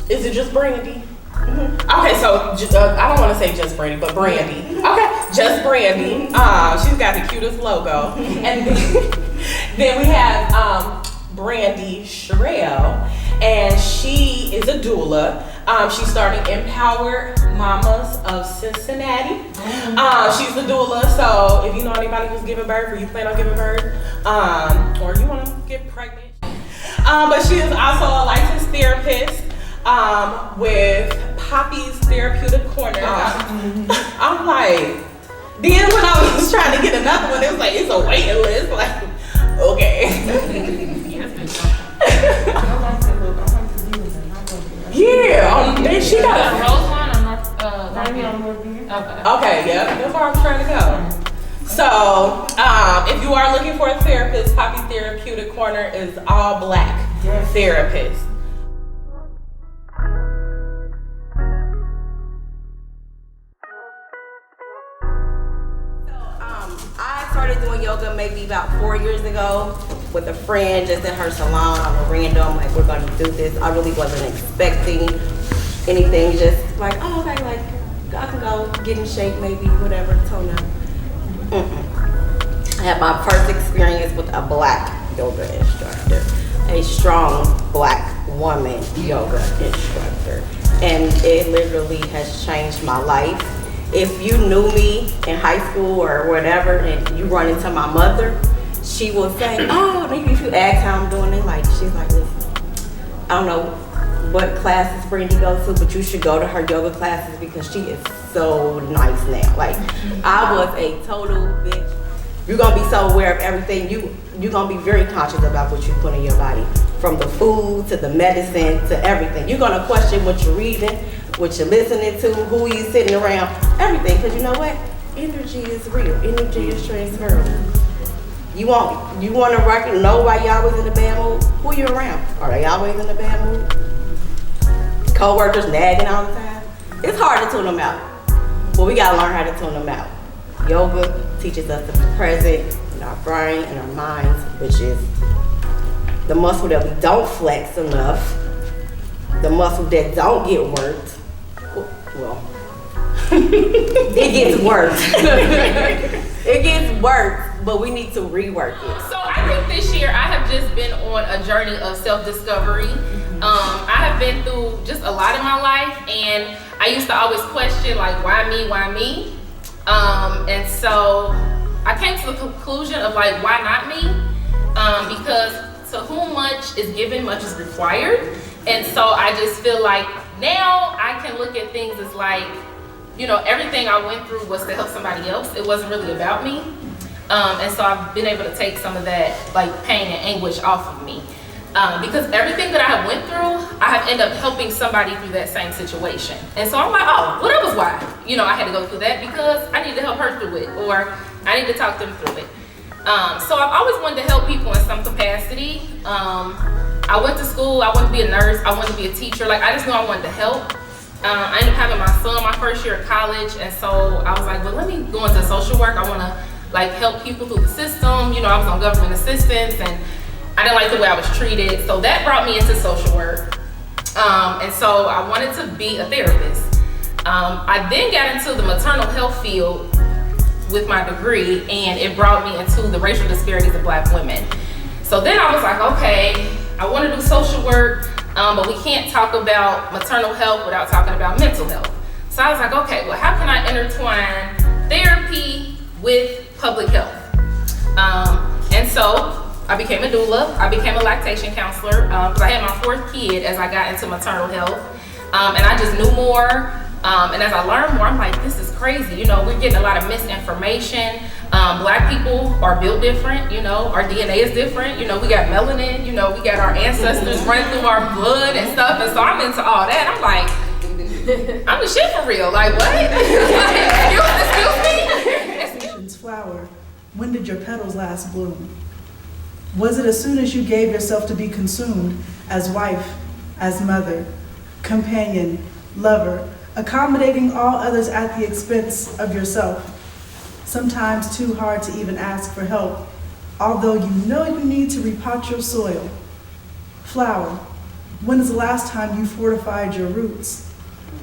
Is it just Brandy? Okay, so I don't want to say just Brandy, but Brandy. Okay, just Brandy. She's got the cutest logo. And then we have Brandy Sherrill, and she is a doula. She's starting Empowered Mamas of Cincinnati. She's the doula, so if you know anybody who's giving birth or you plan on giving birth, or you want to get pregnant. But she is also a licensed therapist with Poppy's Therapeutic Corner. I'm like, then when I was trying to get another one, it was like, it's a waiting list. Like, okay. Yeah, then she got a Rose one or North? Okay, yeah, that's where I'm trying to go. So, if you are looking for a therapist, Poppy's Therapeutic Corner is all black therapist. I started doing yoga maybe about 4 years ago with a friend just at her salon on a random, like, we're gonna do this. I really wasn't expecting anything, just like, oh, okay, like, I can go get in shape maybe, whatever, tone up. I had my first experience with a black yoga instructor, a strong black woman yoga instructor. And it literally has changed my life. If you knew me in high school or whatever, and you run into my mother, she will say, oh, maybe if you ask how I'm doing it, like, she's like, listen, I don't know what classes Brandy goes to, but you should go to her yoga classes because she is so nice now. Like, I was a total bitch. You're gonna be so aware of everything. You're gonna be very conscious about what you put in your body, from the food to the medicine to everything. You're gonna question what you're reading, what you're listening to, who you sitting around, everything. Because you know what? Energy is real. Energy is transferable. You want to know why you always in a bad mood? Who you around? Are they always in a bad mood? Co-workers nagging all the time? It's hard to tune them out. But we got to learn how to tune them out. Yoga teaches us to be present in our brain and our minds, which is the muscle that we don't flex enough, the muscle that don't get worked. Well, it gets worked. It gets worked, but we need to rework it. So I think this year I have just been on a journey of self-discovery. I have been through just a lot in my life, and I used to always question, like, why me, why me? And so I came to the conclusion of, like, why not me? Because to whom much is given, much is required. And so I just feel like now I can look at things as like, you know, everything I went through was to help somebody else. It wasn't really about me. And so I've been able to take some of that, like, pain and anguish off of me. Because everything that I have went through, I have ended up helping somebody through that same situation. And so I'm like, oh, well, that was why, you know, I had to go through that, because I need to help her through it, or I need to talk them through it. So I've always wanted to help people in some capacity. I went to school, I wanted to be a nurse, I wanted to be a teacher. Like, I just knew I wanted to help. I ended up having my son my first year of college, and so I was like, well, let me go into social work. I want to, like, help people through the system. You know, I was on government assistance, and I didn't like the way I was treated. So that brought me into social work. And so I wanted to be a therapist. I then got into the maternal health field with my degree, and it brought me into the racial disparities of Black women. So then I was like, okay, I want to do social work, but we can't talk about maternal health without talking about mental health. So I was like, okay, well, how can I intertwine therapy with public health? And so I became a doula. I became a lactation counselor because I had my fourth kid as I got into maternal health. And I just knew more. And as I learned more, I'm like, this is crazy. You know, we're getting a lot of misinformation. Black people are built different, you know, our DNA is different. You know, we got melanin, you know, we got our ancestors running through our blood and stuff. And so I'm into all that. I'm like, I'm the shit for real. Like what? Excuse me. Flower, when did your petals last bloom? Was it as soon as you gave yourself to be consumed as wife, as mother, companion, lover, accommodating all others at the expense of yourself? Sometimes too hard to even ask for help, although you know you need to repot your soil. Flower, when is the last time you fortified your roots?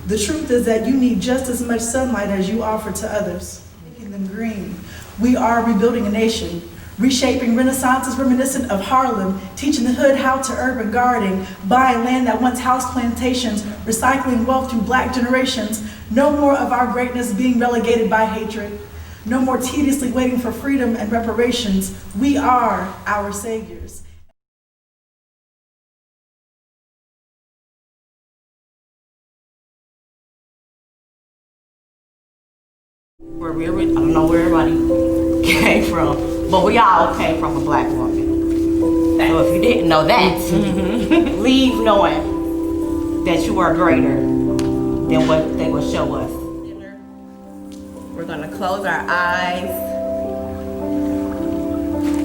The truth is that you need just as much sunlight as you offer to others. Making them green. We are rebuilding a nation, reshaping Renaissances reminiscent of Harlem, teaching the hood how to urban gardening, buying land that once housed plantations, recycling wealth through Black generations. No more of our greatness being relegated by hatred. No more tediously waiting for freedom and reparations. We are our saviors. I don't know where everybody came from, but we all came from a Black woman. So if you didn't know that, leave knowing that you are greater than what they will show us. We're gonna close our eyes,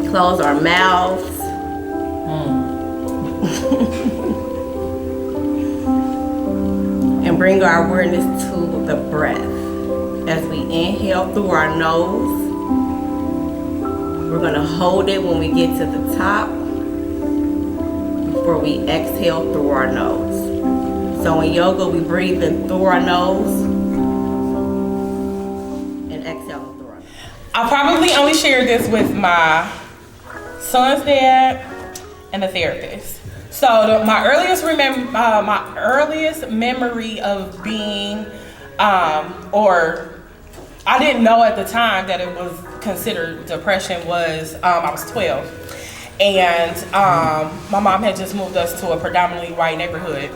close our mouths. And bring our awareness to the breath. As we inhale through our nose, we're gonna hold it when we get to the top before we exhale through our nose. So in yoga, we breathe in through our nose and exhale through our nose. I'll probably only share this with my son's dad and the therapist. So my earliest memory of being, or I didn't know at the time that it was considered depression was, I was 12. And my mom had just moved us to a predominantly white neighborhood.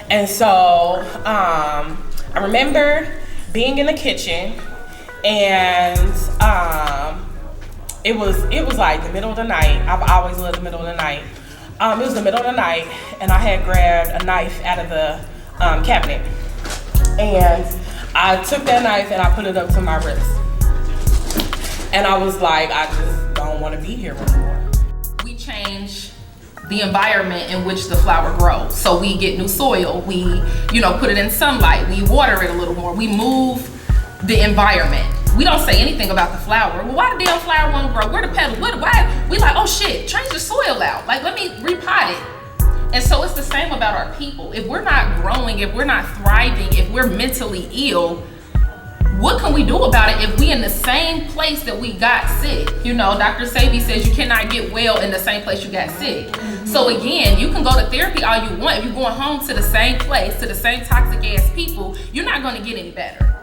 And so I remember being in the kitchen and it was like the middle of the night. I've always loved the middle of the night. It was the middle of the night and I had grabbed a knife out of the cabinet. And I took that knife and I put it up to my wrist. And I was like, I just don't want to be here anymore. We change the environment in which the flower grows. So we get new soil, we, put it in sunlight, we water it a little more, we move the environment. We don't say anything about the flower. Well, why the damn flower won't grow? Where the petals? Why? We like, oh shit, change the soil out. Like, let me repot it. And so it's the same about our people. If we're not growing, if we're not thriving, if we're mentally ill, what can we do about it if we in the same place that we got sick? Dr. Sebi says you cannot get well in the same place you got sick. So again, you can go to therapy all you want. If you're going home to the same place, to the same toxic ass people, you're not gonna get any better.